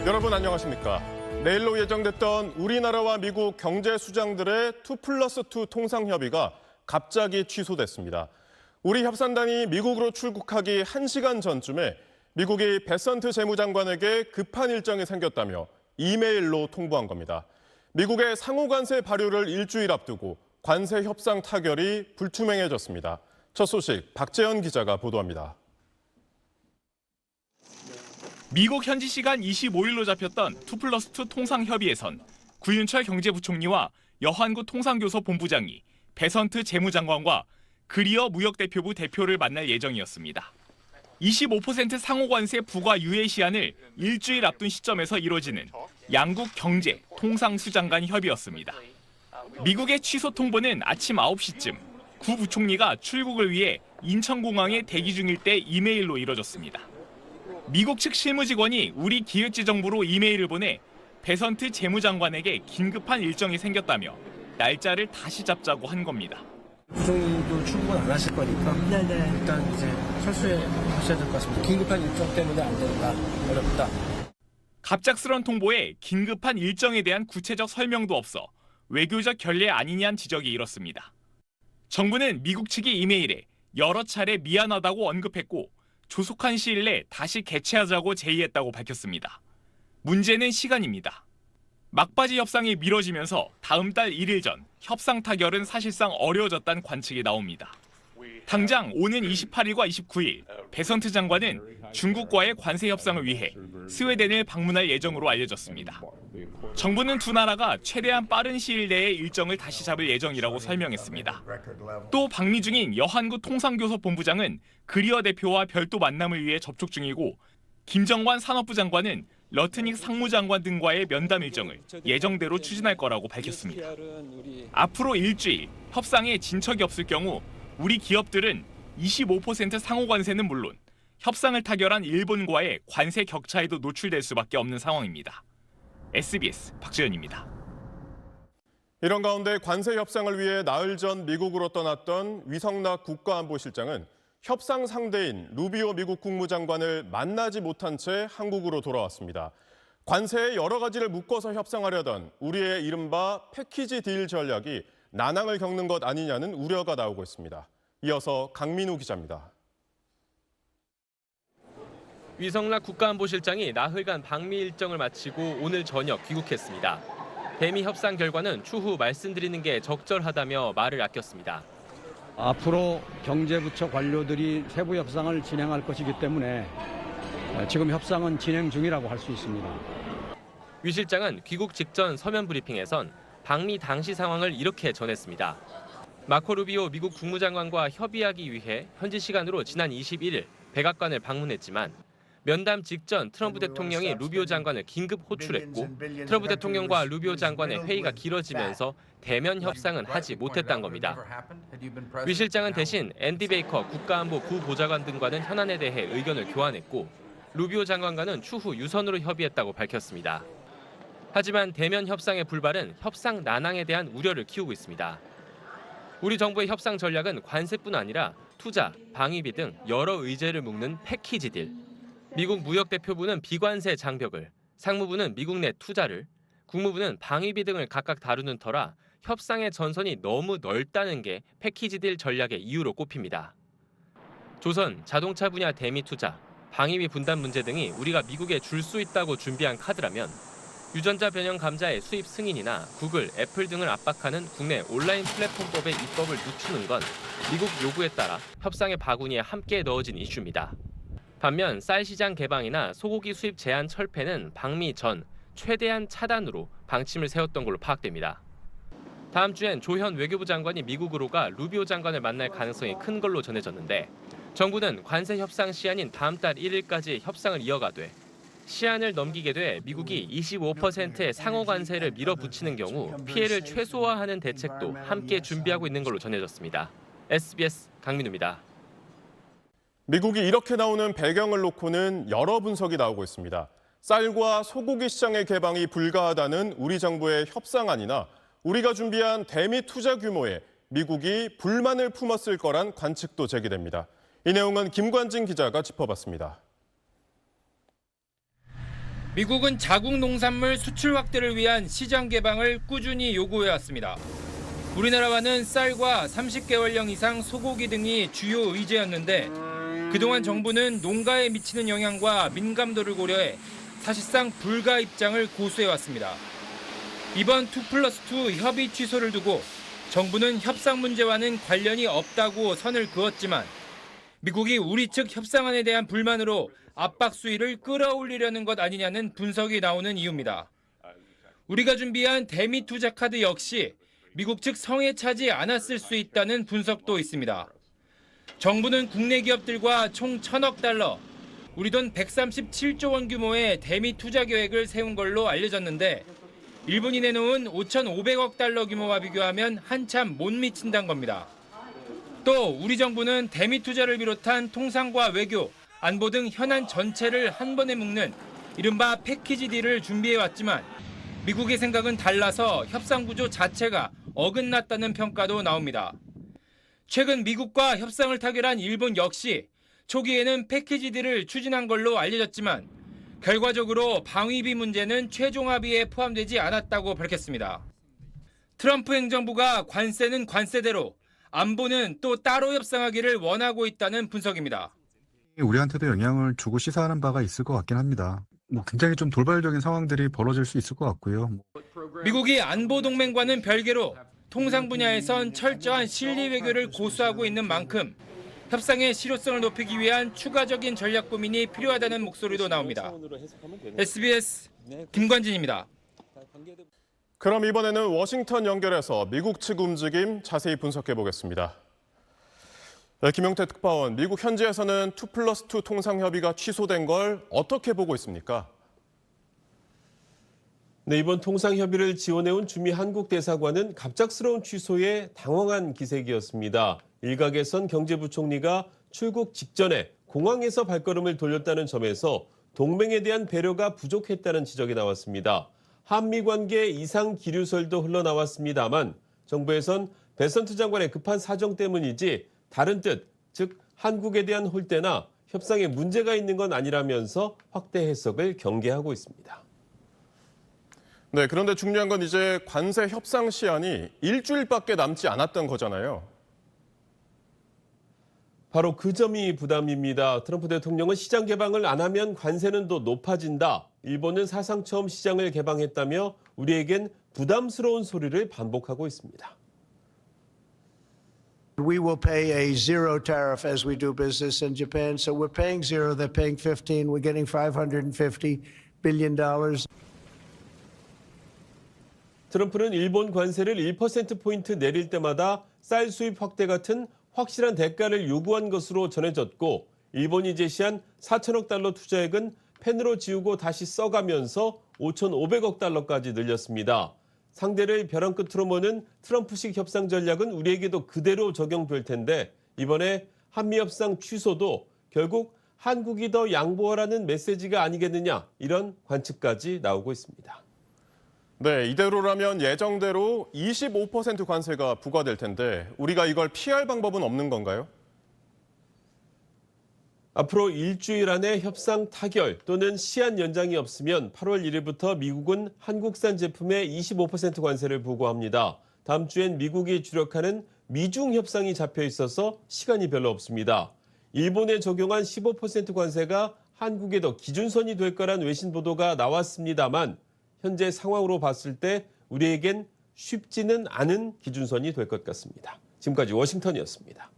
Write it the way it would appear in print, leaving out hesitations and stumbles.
여러분 안녕하십니까? 내일로 예정됐던 우리나라와 미국 경제 수장들의 2+2 통상협의가 갑자기 취소됐습니다. 우리 협상단이 미국으로 출국하기 1시간 전쯤에 미국이 베선트 재무장관에게 급한 일정이 생겼다며 이메일로 통보한 겁니다. 미국의 상호관세 발효를 일주일 앞두고 관세 협상 타결이 불투명해졌습니다. 첫 소식 박재현 기자가 보도합니다. 미국 현지 시간 25일로 잡혔던 2+2 통상협의에선 구윤철 경제부총리와 여한구 통상교섭 본부장이 베선트 재무장관과 그리어 무역대표부 대표를 만날 예정이었습니다. 25% 상호관세 부과 유예 시한을 일주일 앞둔 시점에서 이뤄지는 양국 경제, 통상수장 간 협의였습니다. 미국의 취소 통보는 아침 9시쯤 구 부총리가 출국을 위해 인천공항에 대기 중일 때 이메일로 이뤄졌습니다. 미국 측 실무직원이 우리 기획재정부로 이메일을 보내 베선트 재무장관에게 긴급한 일정이 생겼다며 날짜를 다시 잡자고 한 겁니다. 부총리도 출국은 안 하실 거니까 일단 이제 철수해 하셔야 될 것 같습니다. 긴급한 일정 때문에 안 된다, 어렵다. 갑작스런 통보에 긴급한 일정에 대한 구체적 설명도 없어 외교적 결례 아니냐는 지적이 일었습니다. 정부는 미국 측이 이메일에 여러 차례 미안하다고 언급했고 조속한 시일 내 다시 개최하자고 제의했다고 밝혔습니다. 문제는 시간입니다. 막바지 협상이 미뤄지면서 다음 달 1일 전 협상 타결은 사실상 어려워졌다는 관측이 나옵니다. 당장 오는 28일과 29일 베선트 장관은 중국과의 관세 협상을 위해 스웨덴을 방문할 예정으로 알려졌습니다. 정부는 두 나라가 최대한 빠른 시일 내에 일정을 다시 잡을 예정이라고 설명했습니다. 또 방미 중인 여한구 통상교섭 본부장은 그리어 대표와 별도 만남을 위해 접촉 중이고 김정관 산업부 장관은 러트닉 상무장관 등과의 면담 일정을 예정대로 추진할 거라고 밝혔습니다. 앞으로 일주일 협상에 진척이 없을 경우 우리 기업들은 25% 상호관세는 물론 협상을 타결한 일본과의 관세 격차에도 노출될 수밖에 없는 상황입니다. SBS 박재현입니다. 이런 가운데 관세 협상을 위해 나흘 전 미국으로 떠났던 위성락 국가안보실장은 협상 상대인 루비오 미국 국무장관을 만나지 못한 채 한국으로 돌아왔습니다. 관세의 여러 가지를 묶어서 협상하려던 우리의 이른바 패키지 딜 전략이 난항을 겪는 것 아니냐는 우려가 나오고 있습니다. 이어서 강민우 기자입니다. 위성락 국가안보실장이 나흘간 방미 일정을 마치고 오늘 저녁 귀국했습니다. 대미 협상 결과는 추후 말씀드리는 게 적절하다며 말을 아꼈습니다. 앞으로 경제부처 관료들이 세부 협상을 진행할 것이기 때문에 지금 협상은 진행 중이라고 할 수 있습니다. 위 실장은 귀국 직전 서면 브리핑에선 방미 당시 상황을 이렇게 전했습니다. 마코 루비오 미국 국무장관과 협의하기 위해 현지 시간으로 지난 21일 백악관을 방문했지만 면담 직전 트럼프 대통령이 루비오 장관을 긴급 호출했고 트럼프 대통령과 루비오 장관의 회의가 길어지면서 대면 협상은 하지 못했다는 겁니다. 위 실장은 대신 앤디 베이커 국가안보 부보좌관 등과는 현안에 대해 의견을 교환했고 루비오 장관과는 추후 유선으로 협의했다고 밝혔습니다. 하지만 대면 협상의 불발은 협상 난항에 대한 우려를 키우고 있습니다. 우리 정부의 협상 전략은 관세뿐 아니라 투자, 방위비 등 여러 의제를 묶는 패키지 딜. 미국 무역대표부는 비관세 장벽을, 상무부는 미국 내 투자를, 국무부는 방위비 등을 각각 다루는 터라 협상의 전선이 너무 넓다는 게 패키지 딜 전략의 이유로 꼽힙니다. 조선, 자동차 분야 대미 투자, 방위비 분담 문제 등이 우리가 미국에 줄 수 있다고 준비한 카드라면 유전자 변형 감자의 수입 승인이나 구글, 애플 등을 압박하는 국내 온라인 플랫폼법의 입법을 늦추는 건 미국 요구에 따라 협상의 바구니에 함께 넣어진 이슈입니다. 반면 쌀 시장 개방이나 소고기 수입 제한 철폐는 방미 전 최대한 차단으로 방침을 세웠던 걸로 파악됩니다. 다음 주엔 조현 외교부 장관이 미국으로 가 루비오 장관을 만날 가능성이 큰 걸로 전해졌는데 정부는 관세 협상 시한인 다음 달 1일까지 협상을 이어가되 시한을 넘기게 돼 미국이 25%의 상호 관세를 밀어붙이는 경우 피해를 최소화하는 대책도 함께 준비하고 있는 걸로 전해졌습니다. SBS 강민우입니다. 미국이 이렇게 나오는 배경을 놓고는 여러 분석이 나오고 있습니다. 쌀과 소고기 시장의 개방이 불가하다는 우리 정부의 협상안이나 우리가 준비한 대미 투자 규모에 미국이 불만을 품었을 거란 관측도 제기됩니다. 이 내용은 김관진 기자가 짚어봤습니다. 미국은 자국 농산물 수출 확대를 위한 시장 개방을 꾸준히 요구해왔습니다. 우리나라와는 쌀과 30개월령 이상 소고기 등이 주요 의제였는데 그동안 정부는 농가에 미치는 영향과 민감도를 고려해 사실상 불가 입장을 고수해왔습니다. 이번 2+2 협의 취소를 두고 정부는 협상 문제와는 관련이 없다고 선을 그었지만 미국이 우리 측 협상안에 대한 불만으로 압박 수위를 끌어올리려는 것 아니냐는 분석이 나오는 이유입니다. 우리가 준비한 대미 투자 카드 역시 미국 측 성에 차지 않았을 수 있다는 분석도 있습니다. 정부는 국내 기업들과 총 1,000억 달러, 우리 돈 137조 원 규모의 대미 투자 계획을 세운 걸로 알려졌는데 일본이 내놓은 5,500억 달러 규모와 비교하면 한참 못 미친다는 겁니다. 또 우리 정부는 대미 투자를 비롯한 통상과 외교, 안보 등 현안 전체를 한 번에 묶는 이른바 패키지 딜을 준비해왔지만 미국의 생각은 달라서 협상 구조 자체가 어긋났다는 평가도 나옵니다. 최근 미국과 협상을 타결한 일본 역시 초기에는 패키지 딜을 추진한 걸로 알려졌지만 결과적으로 방위비 문제는 최종 합의에 포함되지 않았다고 밝혔습니다. 트럼프 행정부가 관세는 관세대로, 안보는 또 따로 협상하기를 원하고 있다는 분석입니다. 우리한테도 영향을 주고 시사하는 바가 있을 것 같긴 합니다. 굉장히 좀 돌발적인 상황들이 벌어질 수 있을 것 같고요. 미국이 안보 동맹과는 별개로 통상 분야에선 철저한 실리 외교를 고수하고 있는 만큼 협상의 실효성을 높이기 위한 추가적인 전략 고민이 필요하다는 목소리도 나옵니다. SBS 김관진입니다. 그럼 이번에는 워싱턴 연결해서 미국 측 움직임 자세히 분석해 보겠습니다. 네, 김용태 특파원, 미국 현지에서는 2+2 통상협의가 취소된 걸 어떻게 보고 있습니까? 네, 이번 통상협의를 지원해온 주미 한국 대사관은 갑작스러운 취소에 당황한 기색이었습니다. 일각에선 경제부총리가 출국 직전에 공항에서 발걸음을 돌렸다는 점에서 동맹에 대한 배려가 부족했다는 지적이 나왔습니다. 한미 관계 이상 기류설도 흘러나왔습니다만 정부에선 베선트 장관의 급한 사정 때문이지 다른 뜻, 즉 한국에 대한 홀대나 협상에 문제가 있는 건 아니라면서 확대 해석을 경계하고 있습니다. 네, 그런데 중요한 건 이제 관세 협상 시한이 일주일밖에 남지 않았던 거잖아요. 바로 그 점이 부담입니다. 트럼프 대통령은 시장 개방을 안 하면 관세는 더 높아진다. 일본은 사상 처음 시장을 개방했다며 우리에겐 부담스러운 소리를 반복하고 있습니다. We will pay a zero tariff as we do business in Japan. So we're paying zero, they're paying 15. We're getting $550 billion. 트럼프는 일본 관세를 1%포인트 내릴 때마다 쌀 수입 확대 같은 확실한 대가를 요구한 것으로 전해졌고 일본이 제시한 4천억 달러 투자액은 펜으로 지우고 다시 써가면서 5,500억 달러까지 늘렸습니다. 상대를 벼랑 끝으로 모는 트럼프식 협상 전략은 우리에게도 그대로 적용될 텐데 이번에 한미 협상 취소도 결국 한국이 더 양보하라는 메시지가 아니겠느냐 이런 관측까지 나오고 있습니다. 네, 이대로라면 예정대로 25% 관세가 부과될 텐데 우리가 이걸 피할 방법은 없는 건가요? 앞으로 일주일 안에 협상 타결 또는 시한 연장이 없으면 8월 1일부터 미국은 한국산 제품에 25% 관세를 부과합니다. 다음 주엔 미국이 주력하는 미중 협상이 잡혀 있어서 시간이 별로 없습니다. 일본에 적용한 15% 관세가 한국에도 기준선이 될 거란 외신 보도가 나왔습니다만 현재 상황으로 봤을 때 우리에겐 쉽지는 않은 기준선이 될 것 같습니다. 지금까지 워싱턴이었습니다.